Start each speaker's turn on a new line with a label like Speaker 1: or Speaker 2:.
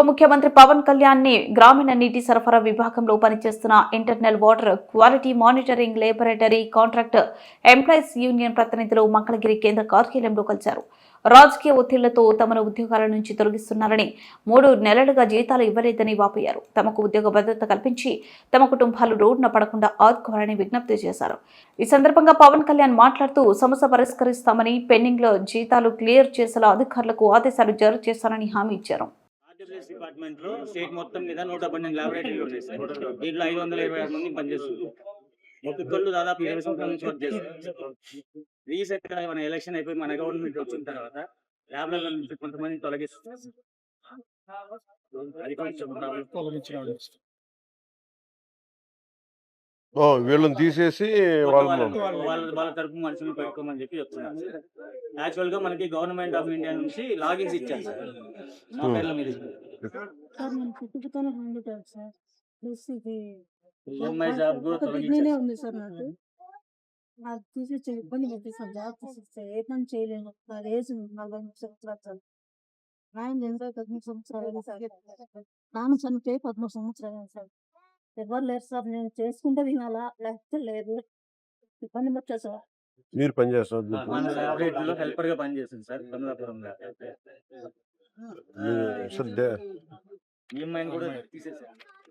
Speaker 1: ముఖ్యమంత్రి పవన్ కళ్యాణ్ ని గ్రామీణ నీటి సరఫరా విభాగంలో పనిచేస్తున్న internal water quality monitoring laboratory contract employees union ప్రతినిధులు మంగళగిరి కేంద్ర కార్యాలయంలో కలిశారు. రాజకీయ ఒత్తిళ్లతో తమను ఉద్యోగాల నుంచి తొలగిస్తున్నారని, 3 నెలలుగా జీతాలు ఇవ్వలేదని వాపోయారు. తమకు ఉద్యోగ భద్రత కల్పించి తమ కుటుంబాలు రోడ్డున పడకుండా ఆదుకోవాలని విజ్ఞప్తి చేశారు. ఈ సందర్భంగా పవన్ కళ్యాణ్ మాట్లాడుతూ సమస్య పరిష్కరిస్తామని, పెండింగ్ లో జీతాలు క్లియర్ చేసేలా అధికారులకు ఆదేశాలు జారీ చేస్తారని హామీ ఇచ్చారు.
Speaker 2: డిపార్ట్మెంట్ లో స్టేట్ మొత్తం మీద 118 ల్యాబొరేటరీలు ఉన్నాయి సార్. దీంట్లో 526 మంది పనిచేస్తున్నారు. ఒక్కొక్కళ్ళు దాదాపు 20 సంవత్సరాల నుంచి వర్క్ చేస్తారు. రీసెంట్ గా మన ఎలక్షన్ అయిపోయి మన గవర్నమెంట్ వచ్చిన తర్వాత ల్యాబ్ల నుంచి కొంతమంది తొలగిస్తున్నారు. అది కొంచెం
Speaker 3: వీళ్ళని తీసేసి
Speaker 2: వాళ్ళ తరపు మనుషులు పెట్టుకోమని చెప్పి చెప్తున్నారు. యాక్చువల్ గా మనకి గవర్నమెంట్ ఆఫ్ ఇండియా నుంచి లాగిన్స్ ఇచ్చారు సార్. మా పేర్ల మీద
Speaker 4: ఉంది సార్. నాకు తీసేచ్చే ఇబ్బంది పెట్టేసాను. జాబ్ తీసేస్తే ఏ పని చేయలేను. నాకు ఏజ్ 40 సంవత్సరాలు. ఆయన 13 సంవత్సరాలు సార్. నాన్న చనిపోయి 13 సంవత్సరాలు సార్. ఎవరు లేరు సార్. నేను చేసుకుంటే వినాలా, లేకపోతే లేదు. ఇబ్బంది పెట్టా సార్.
Speaker 3: మీరు పని చేస్తారు
Speaker 2: హెల్పర్ గా పనిచేస్తుంది సార్. ఈ అమ్మాయిని కూడా తీసేసారు.